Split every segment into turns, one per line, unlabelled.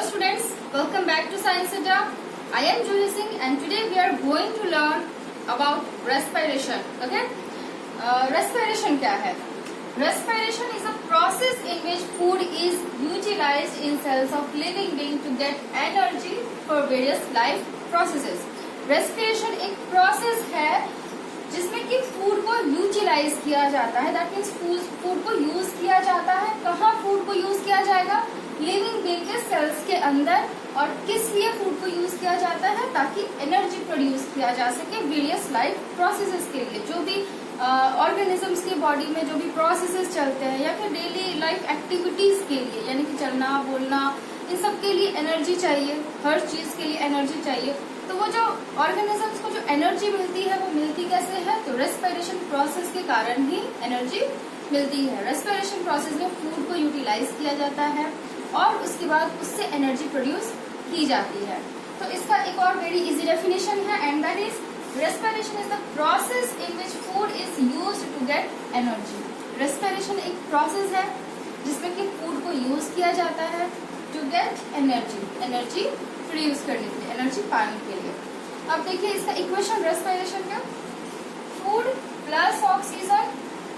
Hello students, welcome back to Science Center. I am Julie Singh and today we are going to learn about respiration. Okay? Respiration क्या है? Respiration is a process in which food is utilized in cells of living being to get energy for various life processes. Respiration एक process है जिसमें कि food को utilise किया जाता है. दैट मीन्स फूड को यूज किया जाता है. कहाँ फूड को यूज किया जाएगा? लिविंग बीइंग के सेल्स के अंदर. और किस लिए फूड को यूज किया जाता है? ताकि एनर्जी प्रोड्यूस किया जा सके वेरियस लाइफ प्रोसेसेस के लिए. जो भी ऑर्गेनिजम्स की बॉडी में जो भी प्रोसेसेस चलते हैं या फिर डेली लाइफ एक्टिविटीज के लिए, यानी कि चलना बोलना, इन सब के लिए एनर्जी चाहिए. हर चीज के लिए एनर्जी चाहिए. तो वो जो ऑर्गेनिजम्स को जो एनर्जी मिलती है वो मिलती कैसे है? तो रेस्पिरेशन प्रोसेस के कारण ही एनर्जी मिलती है. रेस्पिरेशन प्रोसेस में फूड को यूटिलाइज किया जाता है और उसके बाद उससे एनर्जी प्रोड्यूस की जाती है. तो इसका एक और वेरी इजी डेफिनेशन है and that is respiration is the process in which food is used to get energy. Respiration एक प्रोसेस है जिसमें कि फूड को यूज किया जाता है to get energy, energy produce करने के लिए, एनर्जी पाने के लिए. अब देखिए इसका इक्वेशन रेस्पिरेशन का, फूड प्लस ऑक्सीजन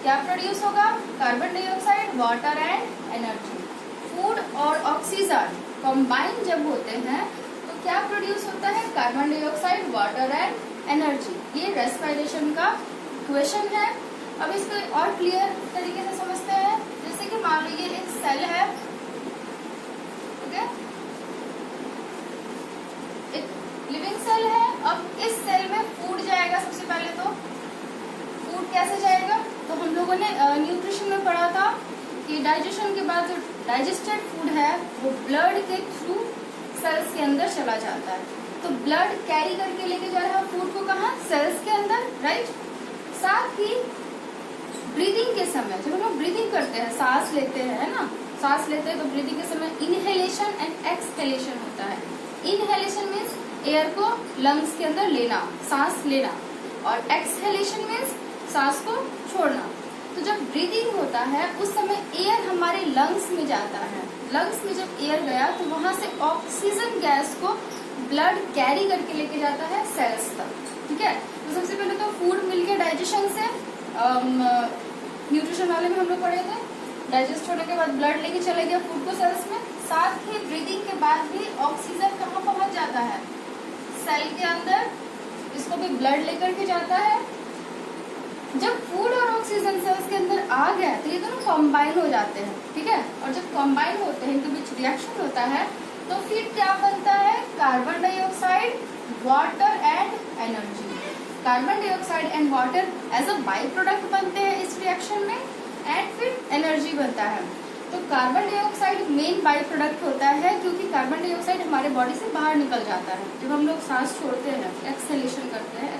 क्या प्रोड्यूस होगा? Carbon dioxide, water and energy. Food और ऑक्सीजन कंबाइन जब होते हैं तो क्या प्रोड्यूस होता है? Carbon dioxide, water and energy. ये रेस्पिरेशन का इक्वेशन है. अब इसको और क्लियर तरीके से समझते हैं. जैसे कि मान लीजिए एक सेल है, ओके, एक लिविंग सेल है. अब इस सेल में फूड जाएगा. सबसे पहले तो फूड कैसे जाएगा? तो हम लोगों ने न्यूट्रिशन में पढ़ा था कि डाइजेशन के बाद जो डाइजेस्टेड फूड है वो ब्लड के थ्रू सेल्स के अंदर चला जाता है. तो ब्लड कैरी करके लेके जा रहा है फूड को कहाँ? सेल्स के अंदर, राइट. साथ ही ब्रीदिंग के समय जब हम लोग ब्रीदिंग करते हैं, सांस लेते हैं ना, सांस लेते हैं तो ब्रीदिंग के समय इनहेलेशन एंड एक्सहेलेशन होता है. इनहेलेशन मीन्स एयर को लंग्स के अंदर लेना, सांस लेना, और एक्सहेलेशन मीन्स सांस को छोड़ना. तो जब ब्रीदिंग होता है उस समय एयर हमारे लंग्स में जाता है. लंग्स में जब एयर गया तो वहां से ऑक्सीजन गैस को ब्लड कैरी करके लेके जाता है सेल्स तक. ठीक है. तो सबसे पहले तो फूड मिलके डाइजेशन से, न्यूट्रिशन वाले में हम लोग पढ़े थे, डाइजेस्ट होने के बाद ब्लड लेके चले गया फूड को सेल्स में. साथ ही ब्रीदिंग के बाद भी ऑक्सीजन कहाँ पहुंच जाता है? सेल के अंदर. इसको भी ब्लड लेकर के जाता है. जब फूड और ऑक्सीजन सेल्स के अंदर आ गया तो ये दोनों कंबाइन हो जाते हैं. ठीक है. और जब कंबाइन होते हैं, इनके बीच रिएक्शन होता है, तो फिर क्या बनता है? Carbon dioxide, water and energy. Carbon dioxide and water as a by product बनते हैं इस रिएक्शन में एंड फिर एनर्जी बनता है. तो carbon dioxide main by product होता है क्योंकि कार्बन डाइऑक्साइड हमारे बॉडी से बाहर निकल जाता है. जब हम लोग सांस छोड़ते हैं, एक्सहेलेशन करते हैं,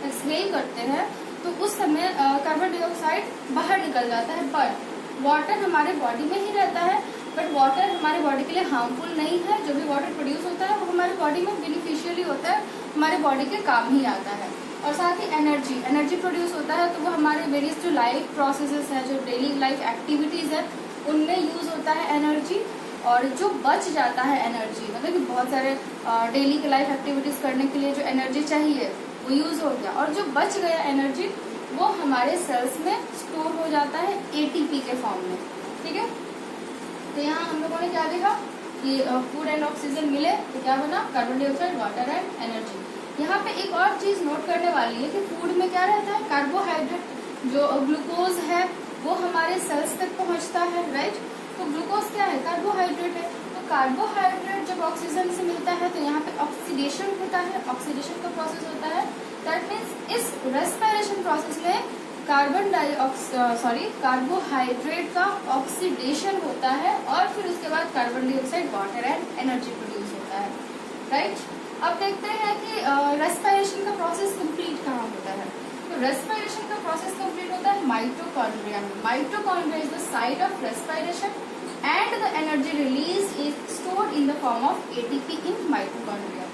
एक्सहेल करते हैं, तो उस समय कार्बन डाइऑक्साइड बाहर निकल जाता है. बट वाटर हमारे बॉडी में ही रहता है. बट वाटर हमारे बॉडी के लिए हार्मफुल नहीं है. जो भी वाटर प्रोड्यूस होता है वो हमारे बॉडी में बेनिफिशियली होता है, हमारे बॉडी के काम ही आता है. और साथ ही एनर्जी प्रोड्यूस होता है. तो वो हमारे वेरियस जो लाइफ प्रोसेसेस है, जो डेली लाइफ एक्टिविटीज है, उनमें यूज होता है एनर्जी. और जो बच जाता है एनर्जी, मतलब कि बहुत सारे डेली के लाइफ एक्टिविटीज करने के लिए जो एनर्जी चाहिए वो यूज हो गया. और जो बच गया एनर्जी वो हमारे सेल्स में स्टोर हो जाता है एटीपी के फॉर्म में. ठीक है. तो यहाँ हम लोगों ने क्या देखा कि फूड एंड ऑक्सीजन मिले तो क्या बना? Carbon dioxide, water and energy. यहाँ पे एक और चीज नोट करने वाली है कि फूड में क्या रहता है? कार्बोहाइड्रेट. जो ग्लूकोज है वो हमारे सेल्स तक पहुंचता है, राइट. तो ग्लूकोज क्या है? कार्बोहाइड्रेट है. तो कार्बोहाइड्रेट जब ऑक्सीजन से मिलता है तो यहाँ पे ऑक्सीडेशन होता है, ऑक्सीडेशन का प्रोसेस होता है. दैट मीन्स इस रेस्पिरेशन प्रोसेस में कार्बोहाइड्रेट का ऑक्सीडेशन होता है और फिर उसके बाद carbon dioxide, water and energy produce होता है, राइट. अब देखते हैं कि रेस्पिरेशन का प्रोसेस कंप्लीट कहाँ होता है. तो रेस्पिरेशन का प्रोसेस कंप्लीट होता है माइटोकॉन्ड्रिया में. Mitochondria is the site of respiration and the energy release is stored in the form of ATP in mitochondria.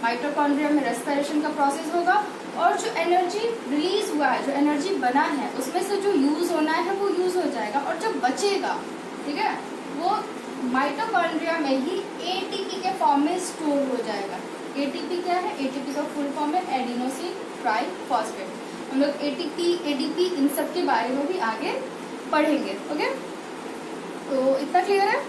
Mitochondria में रेस्पिरेशन का प्रोसेस होगा और जो एनर्जी रिलीज हुआ है, जो एनर्जी बना है, उसमें से जो यूज होना है वो यूज हो जाएगा. और जो बचेगा, ठीक है, वो माइटोकॉन्ड्रिया में ही एटीपी के फॉर्म में स्टोर हो जाएगा। एटीपी क्या है? एटीपी का फुल फॉर्म है एडिनोसिन ट्राइफॉस्फेट। हम लोग एटीपी, एडीपी इन सब के बारे में भी आगे पढ़ेंगे। ओके, तो इतना क्लियर है।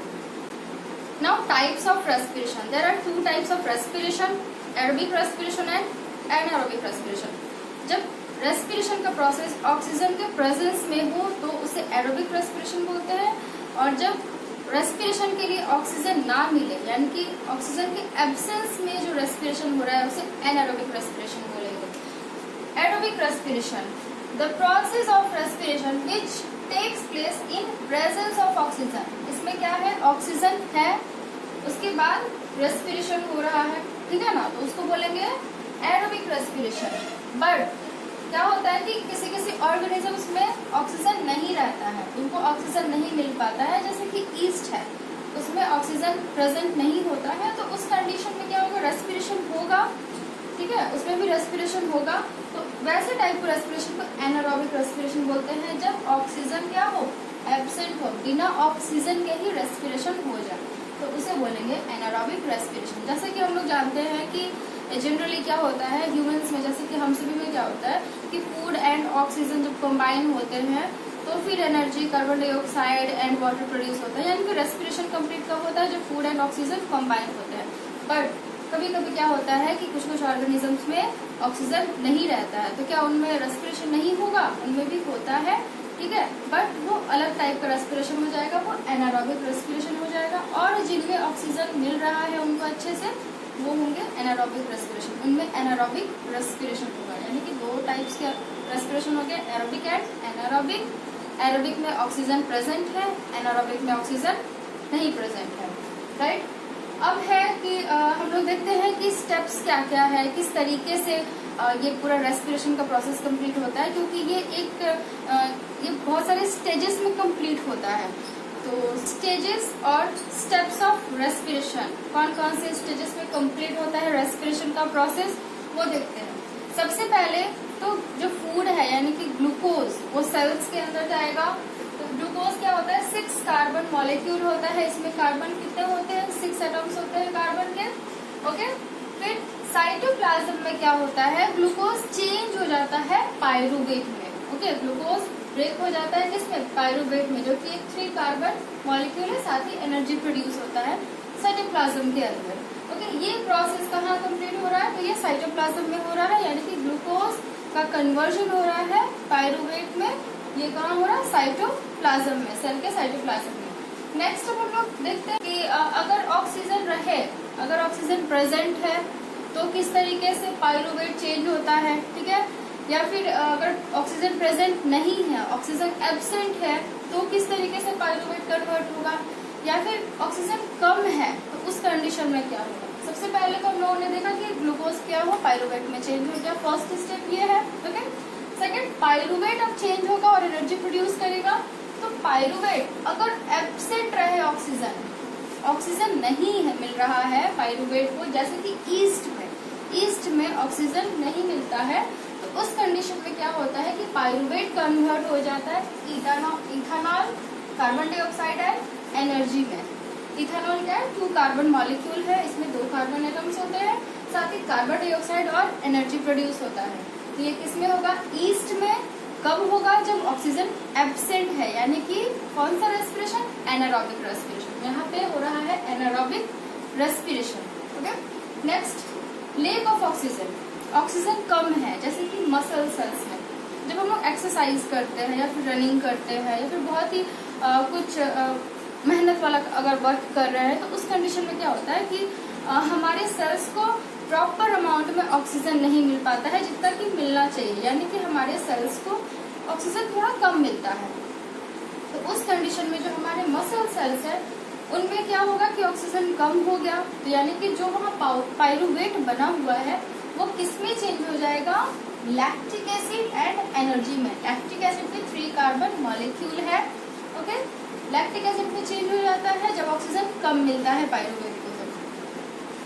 Now types of respiration, there are 2 types of respiration, aerobic respiration and anaerobic respiration. जब रेस्पिरेशन का प्रोसेस ऑक्सीजन के प्रेजेंस में हो तो उसे एरोबिक रेस्पिरेशन बोलते हैं, और जब रेस्पिरेशन के लिए ऑक्सीजन ना मिले यानी कि ऑक्सीजन के एब्सेंस में जो रेस्पिरेशन हो रहा है उसे एनारोबिक रेस्पिरेशन बोलेंगे। Aerobic respiration, the process of respiration which takes place in presence of oxygen. इसमें क्या है? ऑक्सीजन है, उसके बाद रेस्पिरेशन हो रहा है, ठीक है ना, तो उसको बोलेंगे एरोबिक रेस्पिरेशन। बट क्या होता है कि किसी किसी ऑर्गेनिजम्स में ऑक्सीजन नहीं रहता है, उनको ऑक्सीजन नहीं मिल पाता है, जैसे कि ईस्ट है उसमें ऑक्सीजन प्रेजेंट नहीं होता है, तो उस कंडीशन में क्या होगा? रेस्पिरेशन होगा, ठीक है, उसमें भी रेस्पिरेशन होगा। तो वैसे टाइप को रेस्पिरेशन को एनारोबिक रेस्पिरेशन बोलते हैं, जब ऑक्सीजन क्या हो? एब्सेंट हो, बिना ऑक्सीजन के ही रेस्पिरेशन हो जाए, तो उसे बोलेंगे एनारोबिक रेस्पिरेशन। जैसे कि हम लोग जानते हैं कि जनरली क्या होता है ह्यूमंस में, जैसे कि हम सभी में क्या होता है कि फूड एंड ऑक्सीजन जब कंबाइन होते हैं तो फिर energy, carbon dioxide and water produce होता है, यानी कि रेस्पिरेशन कंप्लीट कब होता है? जब फूड एंड ऑक्सीजन कंबाइन होते हैं। बट कभी कभी क्या होता है कि कुछ कुछ ऑर्गेनिजम्स में ऑक्सीजन नहीं रहता है, तो क्या उनमें रेस्पिरेशन नहीं होगा? उनमें भी होता है, ठीक है, बट वो अलग टाइप का रेस्पिरेशन हो जाएगा, वो एनारोबिक रेस्पिरेशन हो जाएगा। और जिनमें ऑक्सीजन मिल रहा है उनको अच्छे से, वो होंगे एनारोबिक रेस्पिरेशन, उनमें एनारोबिक रेस्पिरेशन होगा। यानी कि 2 टाइप्स के रेस्पिरेशन हो गए, एरोबिक एंड एनारोबिक। एरोबिक में ऑक्सीजन प्रेजेंट है, एनारोबिक में ऑक्सीजन नहीं प्रेजेंट है, राइट। अब है कि हम लोग देखते हैं कि स्टेप्स क्या क्या है, किस तरीके से ये पूरा रेस्पिरेशन का प्रोसेस कंप्लीट होता है, क्योंकि ये बहुत सारे स्टेजेस में कंप्लीट होता है। तो स्टेजेस और स्टेप्स ऑफ रेस्पिरेशन, कौन कौन से स्टेजेस में कंप्लीट होता है रेस्पिरेशन का प्रोसेस, वो देखते हैं। सबसे पहले तो जो फूड है यानी कि ग्लूकोज, वो सेल्स के अंदर जाएगा। तो ग्लूकोज क्या होता है? 6 कार्बन मॉलिक्यूल होता है, इसमें कार्बन कितने होते हैं? 6 एटम्स होते हैं कार्बन के। ओके, फिर साइटोप्लाज्म में क्या होता है? ग्लूकोज चेंज हो जाता है पायरूवेट में। ओके, ग्लूकोज ब्रेक हो जाता है किसमें? पायरूवेट में, जो कि एक 3 कार्बन मॉलिक्यूल है, साथ ही एनर्जी प्रोड्यूस होता है साइटोप्लाज्म के अंदर। ओके, ये प्रोसेस कहाँ कंप्लीट हो रहा है? तो ये साइटोप्लाज्म में हो रहा है, यानी कि ग्लूकोज का कन्वर्जन हो रहा है पायरूवेट में। ये कहाँ हो रहा है? साइटोप्लाज्म में, सेल के साइटोप्लाज्म में। नेक्स्ट हम लोग देखते हैं कि अगर ऑक्सीजन रहे, अगर ऑक्सीजन प्रेजेंट है तो किस तरीके से पायरूवेट चेंज होता है, ठीक है। या फिर अगर ऑक्सीजन प्रेजेंट नहीं है, ऑक्सीजन एब्सेंट है, तो किस तरीके से पायरूवेट कन्वर्ट होगा। या फिर ऑक्सीजन कम है तो उस कंडीशन में क्या होगा। सबसे पहले तो हम लोगों ने देखा कि ग्लूकोज क्या हो? पायरूवेट में चेंज हो गया, फर्स्ट स्टेप ये है। ओके, सेकंड, पायरूवेट अब चेंज होगा और एनर्जी प्रोड्यूस करेगा। तो पायरूवेट अगर एब्सेंट रहे, ऑक्सीजन नहीं है, मिल रहा है पायरूवेट को, जैसे कि ईस्ट में ऑक्सीजन नहीं मिलता है, तो उस कंडीशन में क्या होता है कि पायरूवेट कन्वर्ट हो जाता है ethanol, carbon dioxide and energy में। इथानॉल क्या है? 2 कार्बन मॉलिक्यूल है, इसमें 2 कार्बन एटम्स होते हैं, साथ ही कार्बन डाइऑक्साइड और एनर्जी प्रोड्यूस होता है। तो ये किसमें होगा? ईस्ट में। कब होगा? जब ऑक्सीजन एब्सेंट है, यानी कि कौन सा रेस्पिरेशन? Anaerobic respiration. यहाँ पे हो रहा है anaerobic respiration. Okay, next, lack of oxygen, oxygen कम है, जैसे कि मसल सेल्स में। जब हम लोग एक्सरसाइज करते हैं या फिर रनिंग करते हैं या फिर बहुत ही कुछ मेहनत वाला अगर वर्क कर रहे हैं, तो उस कंडीशन में क्या होता है कि हमारे सेल्स को प्रॉपर अमाउंट में ऑक्सीजन नहीं मिल पाता है जितना कि मिलना चाहिए, यानी कि हमारे सेल्स को ऑक्सीजन थोड़ा कम मिलता है। तो उस कंडीशन में जो हमारे मसल सेल्स है उनमें क्या होगा कि ऑक्सीजन कम हो गया, तो यानी कि जो वहाँ पायरूवेट बना हुआ है वो किसमें चेंज हो जाएगा? लैक्टिक एसिड एंड एनर्जी में। लैक्टिक एसिड में 3 कार्बन मॉलिक्यूल है। ओके, लैक्टिक एसिड में चेंज हो जाता है जब ऑक्सीजन कम मिलता है पायरूवेट को।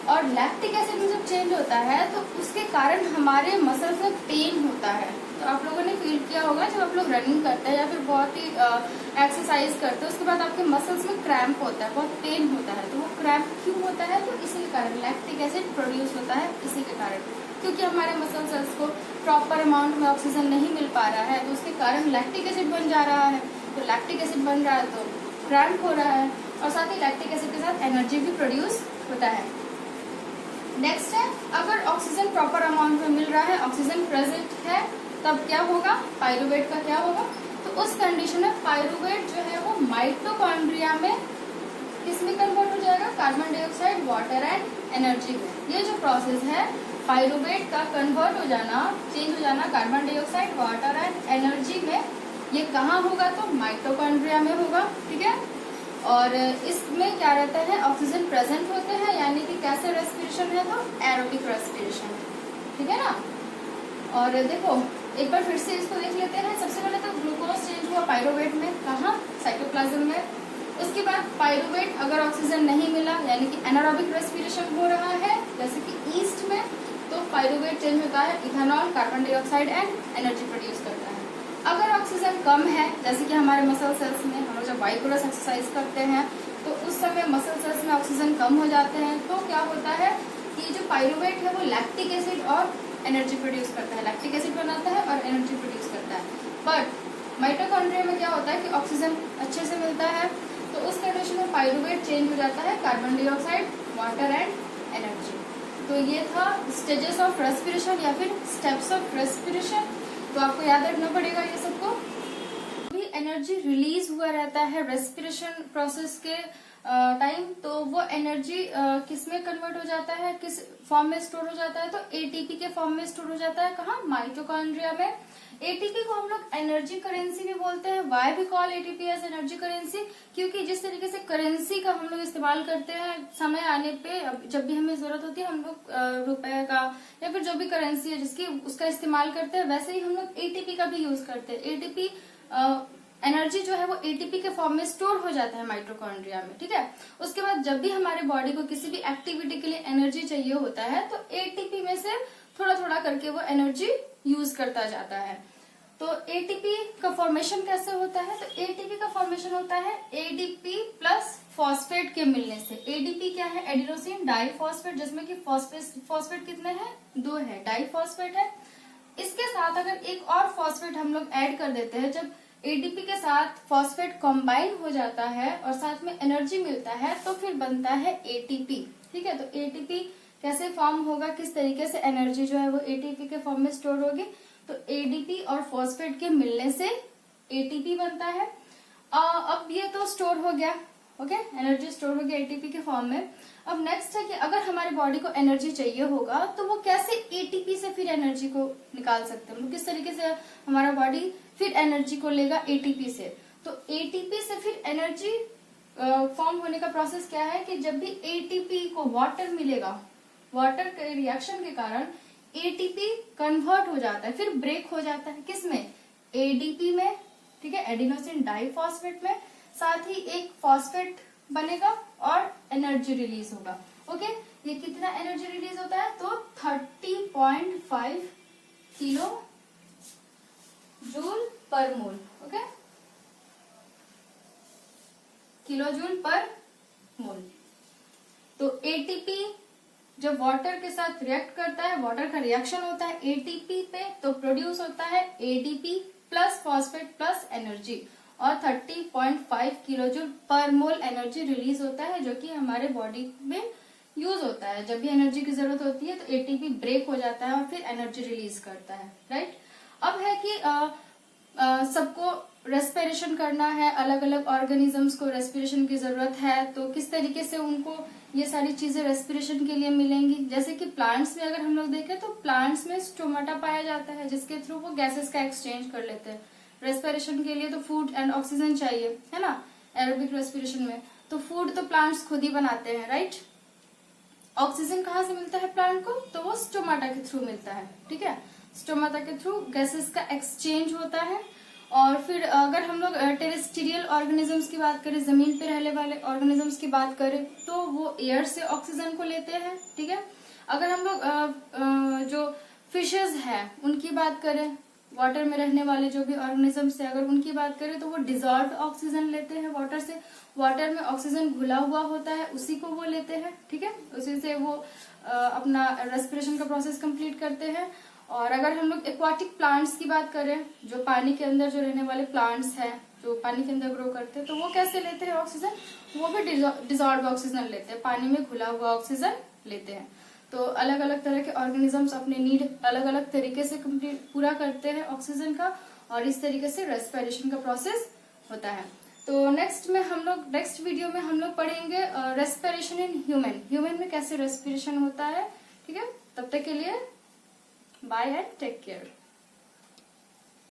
और लैक्टिक एसिड में जब चेंज होता है तो उसके कारण हमारे मसल्स में पेन होता है। तो आप लोगों ने फील किया होगा जब आप लोग रनिंग करते हैं या फिर बहुत ही एक्सरसाइज करते हैं, उसके बाद आपके मसल्स में क्रैम्प होता है, बहुत पेन होता है। तो वो क्रैम्प क्यों होता है? तो इसी के कारण लैक्टिक एसिड प्रोड्यूस होता है, इसी के कारण, क्योंकि हमारे मसल सेल्स को प्रॉपर अमाउंट में ऑक्सीजन नहीं मिल पा रहा है, तो उसके कारण लैक्टिक एसिड बन जा रहा है। तो लैक्टिक एसिड बन रहा है तो क्रैम्प हो रहा है, और साथ ही लैक्टिक एसिड के साथ एनर्जी भी प्रोड्यूस होता है। नेक्स्ट है, अगर ऑक्सीजन प्रॉपर अमाउंट में मिल रहा है, ऑक्सीजन प्रेजेंट है, तब क्या होगा? पायरुवेट का क्या होगा? तो उस कंडीशन में पायरुवेट जो है वो माइटोकॉन्ड्रिया में किसमें कन्वर्ट हो जाएगा? Carbon dioxide, water and energy में। ये जो प्रोसेस है पायरुवेट का कन्वर्ट हो जाना, चेंज हो जाना carbon dioxide, water and energy में, ये कहाँ होगा? तो माइटोकॉन्ड्रिया में होगा, ठीक है। और इसमें क्या रहता है? ऑक्सीजन प्रेजेंट होते हैं, यानी कि कैसे रेस्पिरेशन है? तो एरोबिक रेस्पिरेशन, ठीक है ना। और देखो एक बार फिर से इसको देख लेते हैं। सबसे पहले तो ग्लूकोज चेंज हुआ पायरुवेट में, कहाँ? साइटोप्लाज्म में। उसके बाद पायरुवेट अगर ऑक्सीजन नहीं मिला, यानी कि एनारोबिक रेस्पिरेशन हो रहा है, जैसे कि ईस्ट में, तो पायरुवेट चेंज होता है ethanol, carbon dioxide and energy produce करता है। अगर ऑक्सीजन कम है, जैसे कि हमारे मसल सेल्स में हम लोग जब वाइगोरस एक्सरसाइज करते हैं तो उस समय मसल सेल्स में ऑक्सीजन कम हो जाते हैं, तो क्या होता है कि जो पायरुवेट है वो लैक्टिक एसिड और एनर्जी प्रोड्यूस करता है, लैक्टिक एसिड बनाता है और एनर्जी प्रोड्यूस करता है। बट माइटोकॉन्ड्रिया में क्या होता है कि ऑक्सीजन अच्छे से मिलता है, तो उस कंडीशन में पायरुवेट चेंज हो जाता है carbon dioxide, water and energy. तो ये था स्टेजेस ऑफ रेस्पिरेशन या फिर स्टेप्स ऑफ रेस्पिरेशन। तो आपको याद रखना पड़ेगा ये सबको। भी एनर्जी रिलीज हुआ रहता है रेस्पिरेशन प्रोसेस के टाइम, तो वो एनर्जी किस में कन्वर्ट हो जाता है, किस फॉर्म में स्टोर हो जाता है? तो एटीपी के फॉर्म में स्टोर हो जाता है। कहाँ? माइटोकॉन्ड्रिया में। एटीपी को हम लोग एनर्जी करेंसी भी बोलते हैं। वाई भी call ATP as energy currency? क्योंकि जिस तरीके से करेंसी का हम लोग इस्तेमाल करते हैं समय आने पे, जब भी हमें जरूरत होती है हम लोग रुपए का या फिर जो भी करेंसी है जिसकी, उसका इस्तेमाल करते हैं, वैसे ही हम लोग एटीपी का भी यूज करते हैं। एटीपी एनर्जी जो है वो एटीपी के फॉर्म में स्टोर हो जाता है माइटोकॉन्ड्रिया में, ठीक है। उसके बाद जब भी हमारे बॉडी को किसी भी एक्टिविटी के लिए एनर्जी चाहिए होता है तो एटीपी में से थोड़ा थोड़ा करके वो एनर्जी यूज करता जाता है। तो एटीपी का फॉर्मेशन कैसे होता है? तो एटीपी का फॉर्मेशन होता है एडीपी प्लस फॉस्फेट के मिलने से। एडीपी क्या है? एडिनोसिन डाइफॉस्फेट, जिसमें कि फॉस्फेट कितने हैं? 2 है, डाइफॉस्फेट है। इसके साथ अगर एक और फॉस्फेट हम लोग ऐड कर देते हैं, जब एडीपी के साथ फॉस्फेट कंबाइन हो जाता है और साथ में एनर्जी मिलता है, तो फिर बनता है एटीपी, ठीक है। तो एटीपी कैसे फॉर्म होगा, किस तरीके से एनर्जी जो है वो एटीपी के फॉर्म में स्टोर होगी? तो एडीपी और फॉस्फेट के मिलने से एटीपी बनता है। अब ये तो स्टोर हो गया, ओके, एनर्जी स्टोर हो गया एटीपी के फॉर्म में। अब नेक्स्ट है कि अगर हमारी बॉडी को एनर्जी चाहिए होगा तो वो कैसे एटीपी से फिर एनर्जी को निकाल सकते हैं, किस तरीके से हमारा बॉडी फिर एनर्जी को लेगा एटीपी से? तो एटीपी से फिर एनर्जी फॉर्म होने का प्रोसेस क्या है कि जब भी एटीपी को वाटर मिलेगा, वाटर के रिएक्शन के कारण एटीपी कन्वर्ट हो जाता है, फिर ब्रेक हो जाता है किसमें? एडीपी में, ठीक है, एडिनोसिन डाइफॉस्फेट में। साथ ही एक फॉस्फेट बनेगा और एनर्जी रिलीज होगा, ओके। ये कितना एनर्जी रिलीज होता है? तो 30.5 किलो जूल पर मोल, ओके, किलो जूल पर मोल। तो एटीपी जब वाटर के साथ रिएक्ट करता है, वाटर का रिएक्शन होता है एटीपी पे, तो प्रोड्यूस होता है ADP plus phosphate plus energy, और 30.5 किलो जूल पर मोल एनर्जी रिलीज होता है, जो कि हमारे बॉडी में यूज होता है। जब भी एनर्जी की जरूरत होती है तो एटीपी ब्रेक हो जाता है और फिर एनर्जी रिलीज करता है, राइट। अब है कि सबको रेस्पिरेशन करना है, अलग अलग ऑर्गेनिजम्स को रेस्पिरेशन की जरूरत है, तो किस तरीके से उनको ये सारी चीजें रेस्पिरेशन के लिए मिलेंगी? जैसे कि प्लांट्स में अगर हम लोग देखें तो प्लांट्स में स्टोमाटा पाया जाता है, जिसके थ्रू वो गैसेस का एक्सचेंज कर लेते हैं। रेस्पिरेशन के लिए तो फूड एंड ऑक्सीजन चाहिए, है ना, एरोबिक रेस्पिरेशन में। तो फूड तो प्लांट्स खुद ही बनाते हैं, राइट। ऑक्सीजन कहाँ से मिलता है प्लांट को? तो वो स्टोमाटा के थ्रू मिलता है, ठीक है। स्टोमाटा के थ्रू गैसेस का एक्सचेंज होता है और फिर अगर हम लोग टेरेस्ट्रियल ऑर्गेनिजम्स की बात करें, जमीन पे रहने वाले ऑर्गेनिजम्स की बात करें, तो वो एयर से ऑक्सीजन को लेते हैं, ठीक है। अगर हम लोग जो फिशेज है उनकी बात करें, वाटर में रहने वाले जो भी ऑर्गेनिजम्स है, अगर उनकी बात करें तो वो डिजॉल्व ऑक्सीजन लेते हैं वाटर से। वाटर में ऑक्सीजन घुला हुआ होता है, उसी को वो लेते हैं, ठीक है। उसी से वो अपना रेस्पिरेशन का प्रोसेस कंप्लीट करते हैं। और अगर हम लोग एक्वाटिक प्लांट्स की बात करें, जो पानी के अंदर जो रहने वाले प्लांट्स हैं, जो पानी के अंदर ग्रो करते हैं, तो वो कैसे लेते हैं ऑक्सीजन? वो भी डिजॉल्व ऑक्सीजन लेते हैं, पानी में घुला हुआ ऑक्सीजन लेते हैं। तो अलग अलग तरह के ऑर्गेनिजम्स अपने नीड अलग अलग तरीके से पूरा करते हैं ऑक्सीजन का, और इस तरीके से रेस्पिरेशन का प्रोसेस होता है। तो नेक्स्ट वीडियो में हम लोग पढ़ेंगे रेस्पिरेशन इन ह्यूमन में कैसे रेस्पिरेशन होता है, ठीक है। तब तक के लिए बाय एंड टेक केयर।